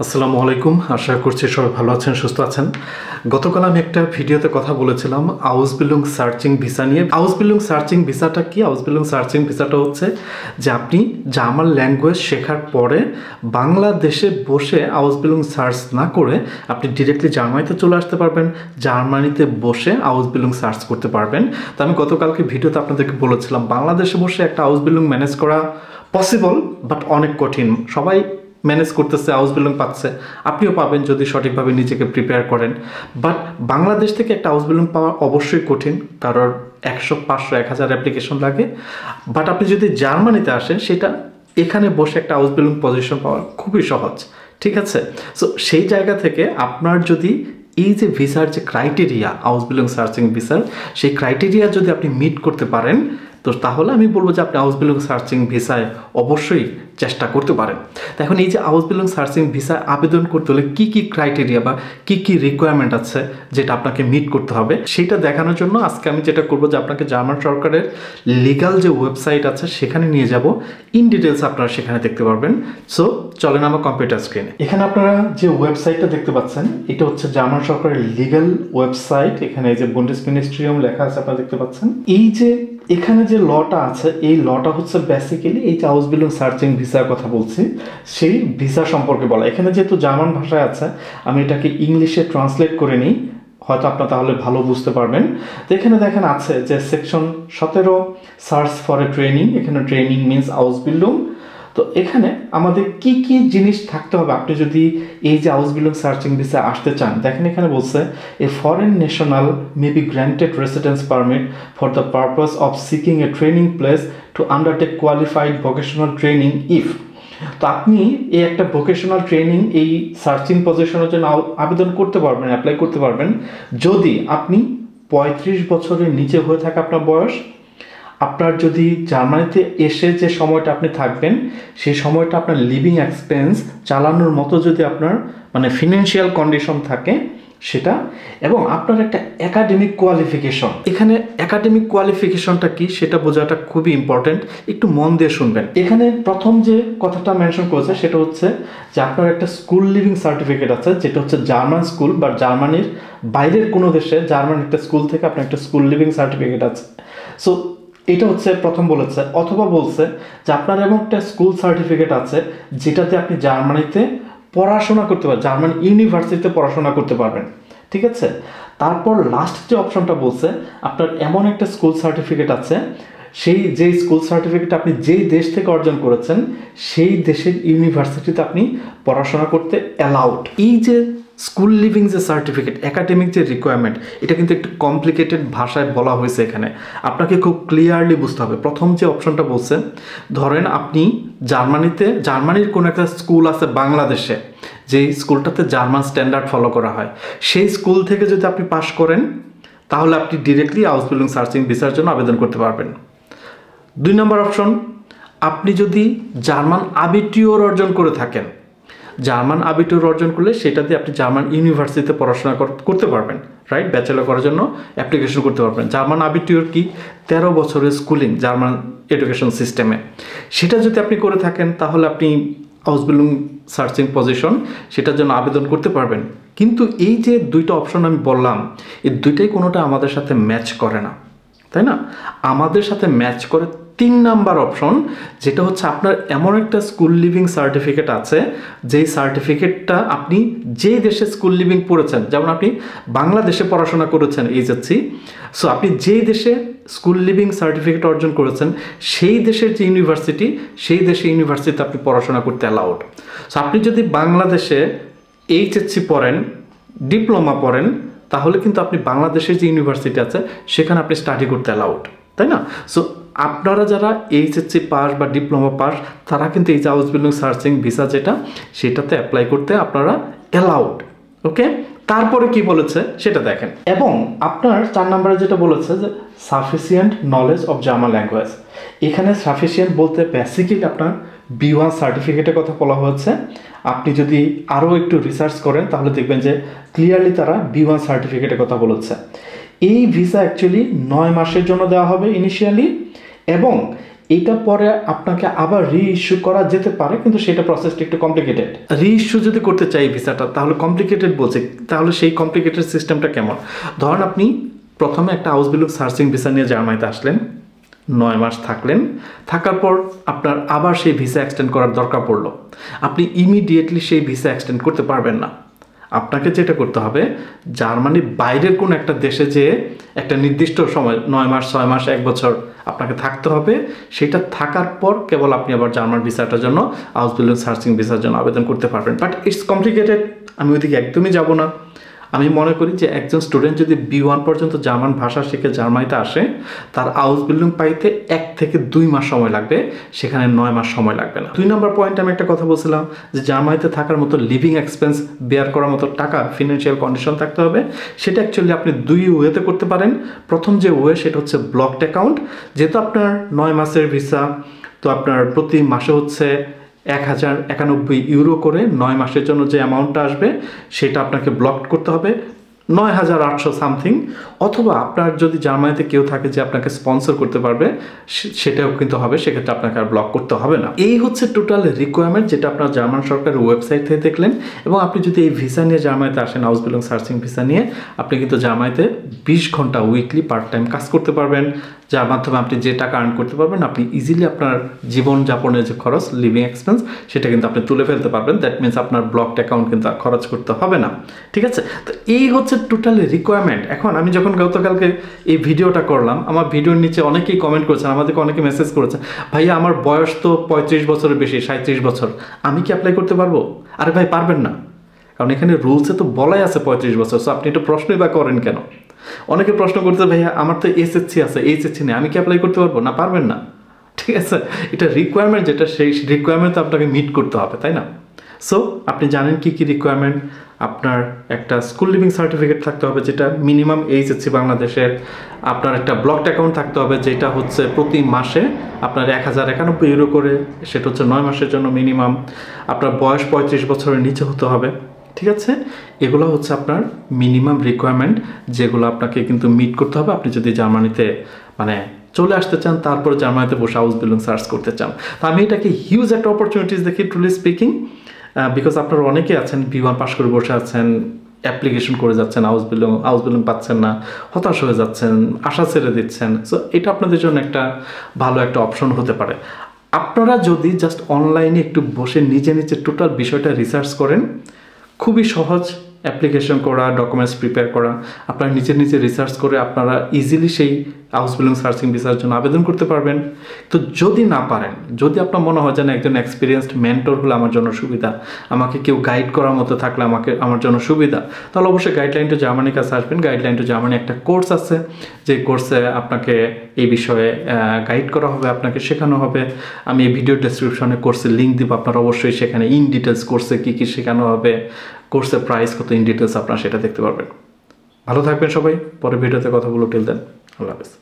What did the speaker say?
আসসালামু আলাইকুম। আশা করছি সবাই ভালো আছেন, সুস্থ আছেন। গতকাল আমি একটা ভিডিওতে কথা বলেছিলাম আউসবিলুং সার্চিং ভিসা নিয়ে। আউসবিলুং সার্চিং ভিসাটা কি? আউসবিলুং সার্চিং ভিসাটা হচ্ছে যে আপনি জার্মান ল্যাঙ্গুয়েজ শেখার পরে বাংলাদেশে বসে আউসবিলুং সার্চ না করে আপনি ডিরেক্টলি জার্মানিতে চলে আসতে পারবেন, জার্মানিতে বসে আউসবিলুং সার্চ করতে পারবেন। তো আমি গতকালকে ভিডিওতে আপনাদেরকে বলেছিলাম বাংলাদেশে বসে একটা আউসবিলুং ম্যানেজ করা পসিবল, বাট অনেক কঠিন। সবাই ম্যানেজ করতেছে, আউসবিলং পাচ্ছে, আপনিও পাবেন যদি সঠিকভাবে নিজেকে প্রিপেয়ার করেন। বাট বাংলাদেশ থেকে একটা আউসবিলং পাওয়া অবশ্যই কঠিন, কারোর 100, 500, 1000 অ্যাপ্লিকেশন লাগে। বাট আপনি যদি জার্মানিতে আসেন, সেটা এখানে বসে একটা আউসবিলং পজিশন পাওয়া খুবই সহজ, ঠিক আছে? সো সেই জায়গা থেকে আপনার যদি এই যে ভিসার যে ক্রাইটেরিয়া, আউসবিলং সার্চিং ভিসার, সেই ক্রাইটেরিয়া যদি আপনি মিট করতে পারেন, তো তাহলে আমি বলবো যে আপনি আউসবিলং সার্চিং ভিসায় অবশ্যই চেষ্টা করতে পারেন। তো এখন এই যে আউসবিলং সার্চিং ভিসা আবেদন করতে হলে কি কি ক্রাইটেরিয়া বা কি কি রিকোয়ারমেন্ট আছে যেটা আপনাকে মিট করতে হবে, সেটা দেখানোর জন্য আজকে আমি যেটা করবো যে আপনাকে জার্মান সরকারের লিগাল যে ওয়েবসাইট আছে সেখানে নিয়ে যাব। ইন ডিটেলস আপনারা সেখানে দেখতে পারবেন। সো চলেন আমার কম্পিউটার স্ক্রিনে। এখানে আপনারা যে ওয়েবসাইটটা দেখতে পাচ্ছেন, এটা হচ্ছে জার্মান সরকারের লিগাল ওয়েবসাইট। এখানে এই যে বুন্ডেসমিনিস্ট্রিয়াম লেখা আছে, আপনারা দেখতে পাচ্ছেন। এই যে এখানে যে লটা আছে, এই লটা হচ্ছে বেসিক্যালি এই যে আউসবিলং সার্চিং ভিসার কথা বলছি, সেই ভিসা সম্পর্কে বলা। এখানে যেহেতু জার্মান ভাষায় আছে, আমি এটাকে ইংলিশে ট্রান্সলেট করে নিই, হয়তো আপনার তাহলে ভালো বুঝতে পারবেন। তো এখানে দেখেন আছে যে section 17 search for a training. এখানে ট্রেনিং মিনস আউসবিল্ডিং। তো এখানে আমাদের কি কি জিনিস থাকতে হবে আপনি যদি এই যে আউসবিলং সার্চিং ভিসা আসতে চান। দেখেন এখানে বলছে এ foreign national may be granted residence permit for the purpose of seeking A training place to undertake qualified vocational training if. তো আপনি এই একটা ভোকেশনাল ট্রেনিং এই সার্চিং পজিশনের জন্য আবেদন করতে পারবেন, অ্যাপ্লাই করতে পারবেন যদি আপনি 35 বছরের নিচে হয়ে থাকে আপনার বয়স। আপনার যদি জার্মানিতে এসে যে সময়টা আপনি থাকবেন, সেই সময়টা আপনার লিভিং এক্সপেন্স চালানোর মতো যদি আপনার মানে ফিনান্সিয়াল কন্ডিশন থাকে সেটা, এবং আপনার একটা একাডেমিক কোয়ালিফিকেশন। এখানে একাডেমিক কোয়ালিফিকেশনটা কি সেটা বোঝাটা খুবই ইম্পর্টেন্ট, একটু মন দিয়ে শুনবেন। এখানে প্রথম যে কথাটা মেনশন করেছে সেটা হচ্ছে যে আপনার একটা স্কুল লিভিং সার্টিফিকেট আছে, যেটা হচ্ছে জার্মান স্কুল বা জার্মানির বাইরের কোনো দেশে জার্মান একটা স্কুল থেকে আপনার একটা স্কুল লিভিং সার্টিফিকেট আছে। সো এটা হচ্ছে প্রথম বলেছে, অথবা বলছে যে আপনার এমন একটা স্কুল সার্টিফিকেট আছে যেটাতে আপনি জার্মানিতে পড়াশোনা করতে পারবেন, জার্মান ইউনিভার্সিটিতে পড়াশোনা করতে পারবেন, ঠিক আছে? তারপর লাস্ট যে অপশনটা বলছে আপনার এমন একটা স্কুল সার্টিফিকেট আছে, সেই যে স্কুল সার্টিফিকেট আপনি যেই দেশ থেকে অর্জন করেছেন সেই দেশের ইউনিভার্সিটিতে আপনি পড়াশোনা করতে অ্যালাউড। এই যে স্কুল লিভিং যে সার্টিফিকেট, একাডেমিক যে রিকোয়ারমেন্ট, এটা কিন্তু একটু কমপ্লিকেটেড ভাষায় বলা হয়েছে। এখানে আপনাকে খুব ক্লিয়ারলি বুঝতে হবে। প্রথম যে অপশনটা বলছে, ধরেন আপনি জার্মানির কোনো একটা স্কুল আছে বাংলাদেশে, যেই স্কুলটাতে জার্মান স্ট্যান্ডার্ড ফলো করা হয়, সেই স্কুল থেকে যদি আপনি পাশ করেন তাহলে আপনি ডিরেক্টলি আউসবিলং সার্চিং ভিসার জন্য আবেদন করতে পারবেন। 2 নম্বর অপশন, আপনি যদি জার্মান আবিটিউর অর্জন করে থাকেন, জার্মান আবিটিউর অর্জন করলে সেটা দিয়ে আপনি জার্মান ইউনিভার্সিটিতে পড়াশোনা করতে পারবেন, রাইট? ব্যাচেলর করার জন্য অ্যাপ্লিকেশন করতে পারবেন। জার্মান আবিটিউর কি? 13 বছরের স্কুলিং জার্মান এডুকেশন সিস্টেমে। সেটা যদি আপনি করে থাকেন তাহলে আপনি আউসবিলং সার্চিং পজিশন সেটার জন্য আবেদন করতে পারবেন। কিন্তু এই যে 2টা অপশন আমি বললাম, এই 2টাই কোনোটা আমাদের সাথে ম্যাচ করে না, তাই না? আমাদের সাথে ম্যাচ করে 3 নাম্বার অপশন, যেটা হচ্ছে আপনার এমন একটা স্কুল লিভিং সার্টিফিকেট আছে, যেই সার্টিফিকেটটা আপনি যেই দেশে স্কুল লিভিং পড়েছেন, যেমন আপনি বাংলাদেশে পড়াশোনা করেছেন এইচএসসি, সো আপনি যেই দেশে স্কুল লিভিং সার্টিফিকেট অর্জন করেছেন সেই দেশের যে ইউনিভার্সিটি, সেই দেশে ইউনিভার্সিটিতে আপনি পড়াশোনা করতে অ্যালাউড। সো আপনি যদি বাংলাদেশে এইচএসসি পড়েন, ডিপ্লোমা পড়েন, তাহলে কিন্তু আপনি বাংলাদেশের যে ইউনিভার্সিটি আছে সেখানে আপনি স্টাডি করতে অ্যালাউড, তাই না? সো আপনারা যারা এইচএসসি পাস বা ডিপ্লোমা পাস, তারা কিন্তু এই যে আউসবিলং সার্চিং ভিসা যেটা, সেটাতে অ্যাপ্লাই করতে আপনারা অ্যালাউড। ওকে, তারপরে কি বলেছে সেটা দেখেন। এবং আপনার 4 নম্বরে যেটা বলেছে যে sufficient knowledge of German language. এখানে সাফিসিয়েন্ট বলতে বেসিক্যালি আপনার B1 সার্টিফিকেটের কথা বলা হয়েছে। আপনি যদি আরও একটু রিসার্চ করেন তাহলে দেখবেন যে ক্লিয়ারলি তারা B1 সার্টিফিকেটের কথা বলেছে। এই ভিসা অ্যাকচুয়ালি 9 মাসের জন্য দেওয়া হবে ইনিশিয়ালি, এবং এটা পরে আপনাকে আবার রিইস্যু করা যেতে পারে, কিন্তু সেটা প্রসেসটা একটু কমপ্লিকেটেড। রিইস্যু যদি করতে চাই ভিসাটা, তাহলে কমপ্লিকেটেড বলছে, তাহলে সেই কমপ্লিকেটেড সিস্টেমটা কেমন? ধরেন আপনি প্রথমে একটা আউসবিলুং সার্চিং ভিসা নিয়ে জার্মানিতে আসলেন, 9 মাস থাকলেন, থাকার পর আপনার আবার সেই ভিসা এক্সটেন্ড করার দরকার পড়লো। আপনি ইমিডিয়েটলি সেই ভিসা এক্সটেন্ড করতে পারবেন না। আপনাকে যেটা করতে হবে, জার্মানির বাইরের কোনো একটা দেশে যেয়ে একটা নির্দিষ্ট সময় 9 মাস, 6 মাস, 1 বছর আপনাকে থাকতে হবে। সেটা থাকার পর কেবল আপনি আবার জার্মান ভিসাটার জন্য, আউসবিলুং সার্চিং ভিসার জন্য আবেদন করতে পারবেন। বাট ইটস কমপ্লিকেটেড, আমি ওইদিকে একদমই যাব না। আমি মনে করি যে একজন স্টুডেন্ট যদি B1 পর্যন্ত জার্মান ভাষা শিখে জার্মানিতে আসে, তার আউসবিলুং পাইতে 1 থেকে 2 মাস সময় লাগবে, সেখানে 9 মাস সময় লাগবে না। 2 নম্বর পয়েন্ট আমি একটা কথা বলছিলাম যে জার্মানিতে থাকার মতো লিভিং এক্সপেন্স বেয়ার করার মতো টাকা, ফিনান্সিয়াল কন্ডিশন থাকতে হবে। সেটা অ্যাকচুয়ালি আপনি 2 ওয়েতে করতে পারেন। প্রথম যে ওয়ে সেটা হচ্ছে ব্লকড অ্যাকাউন্ট। যেহেতু আপনার 9 মাসের ভিসা, তো আপনার প্রতি মাসে হচ্ছে 1091 ইউরো করে 9 মাসের জন্য যে অ্যামাউন্টটা আসবে সেটা আপনাকে ব্লক করতে হবে, 9800 সামথিং। অথবা আপনার যদি জার্মানিতে কেউ থাকে যে আপনাকে স্পন্সর করতে পারবে, সেটাও কিন্তু হবে, সেক্ষেত্রে আপনাকে আর ব্লক করতে হবে না। এই হচ্ছে টোটাল রিকোয়ারমেন্ট, যেটা আপনার জার্মান সরকারের ওয়েবসাইট থেকে দেখলেন। এবং আপনি যদি এই ভিসা নিয়ে জার্মানিতে আসেন, আউসবিলুং সার্চিং ভিসা নিয়ে, আপনি কিন্তু জার্মানিতে 20 ঘন্টা উইকলি পার্ট টাইম কাজ করতে পারবেন, যার মাধ্যমে আপনি যে টাকা আর্ন করতে পারবেন, আপনি ইজিলি আপনার জীবনযাপনের যে খরচ, লিভিং এক্সপেন্স, সেটা কিন্তু আপনি তুলে ফেলতে পারবেন। দ্যাট মিনস আপনার ব্লকড অ্যাকাউন্ট কিন্তু আর খরচ করতে হবে না। ঠিক আছে, তো এই হচ্ছে টোটাল রিকোয়ারমেন্ট। এখন আমি যখন গতকালকে এই ভিডিওটা করলাম, আমার ভিডিওর নিচে অনেকেই কমেন্ট করেছেন, আমাদেরকে অনেকে মেসেজ করেছেন, ভাইয়া আমার বয়স তো 35 বছরের বেশি, 37 বছর, আমি কি অ্যাপ্লাই করতে পারবো? আরে ভাই, পারবেন না, কারণ এখানে রুলসে তো বলাই আছে 35 বছর। সো আপনি এটা প্রশ্নই বা করেন কেন? অনেকে প্রশ্ন করতে, ভাইয়া আমার তো এসএসসি আছে, এইচএসসি নেই, আমি কি অ্যাপ্লাই করতে পারবো? না, পারবেন না। ঠিক আছে, এটা রিকোয়ারমেন্ট, যেটা সেই রিকোয়ারমেন্ট আপনাকে মিট করতে হবে, তাই না? সো আপনি জানেন কি কি রিকোয়ারমেন্ট। আপনার একটা স্কুল লিভিং সার্টিফিকেট থাকতে হবে, যেটা মিনিমাম এইচএসসি বাংলাদেশের। আপনার একটা ব্লকড অ্যাকাউন্ট থাকতে হবে, যেটা হচ্ছে প্রতি মাসে আপনার 1091 ইউরো করে, সেটা হচ্ছে 9 মাসের জন্য মিনিমাম। আপনার বয়স 35 বছরের নিচে হতে হবে। ঠিক আছে, এগুলো হচ্ছে আপনার মিনিমাম রিকোয়ারমেন্ট, যেগুলো আপনাকে কিন্তু মিট করতে হবে আপনি যদি জার্মানিতে মানে চলে আসতে চান, তারপর জার্মানিতে বসে আউসবিলুং সার্চ করতে চান। তো আমি এটাকে হিউজ একটা অপরচুনিটিস দেখি, ট্রুলি স্পিকিং, বিকজ আপনারা অনেকে আছেন B1 পাস করে বসে আছেন, অ্যাপ্লিকেশন করে যাচ্ছেন, আউসবিলুং পাচ্ছেন না, হতাশ হয়ে যাচ্ছেন, আশা ছেড়ে দিচ্ছেন। সো এটা আপনাদের জন্য একটা ভালো একটা অপশন হতে পারে। আপনারা যদি জাস্ট অনলাইনে একটু বসে নিজে নিজে টোটাল বিষয়টা রিসার্চ করেন, খুবই সহজ অ্যাপ্লিকেশন করা, ডকুমেন্টস প্রিপেয়ার করা, আপনারা নিজে নিজে রিসার্চ করে আপনারা ইজিলি সেই আউসবিলুং সার্চিং ভিসার জন্য আবেদন করতে পারবেন। তো যদি না পারেন, যদি আপনার মনে হয় যে না, একজন এক্সপিরিয়েন্সড মেন্টর হলে আমার জন্য সুবিধা, আমাকে কেউ গাইড করার মতো থাকলে আমার জন্য সুবিধা, তাহলে অবশ্যই গাইডলাইন টু জার্মানির কাছে আসবেন। গাইডলাইন টু জার্মানি একটা কোর্স আছে, যে কোর্সে আপনাকে এই বিষয়ে গাইড করা হবে, আপনাকে শেখানো হবে। আমি এই ভিডিও ডেসক্রিপশনে কোর্সের লিঙ্ক দিব, আপনারা অবশ্যই সেখানে ইন ডিটেলস কোর্সে কী কী শেখানো হবে, কোর্সের প্রাইস কত, ইন ডিটেলস আপনারা সেটা দেখতে পারবেন। ভালো থাকবেন সবাই, পরে ভিডিওতে কথা বলবো। টিল দেন, আল্লাহ হাফেজ।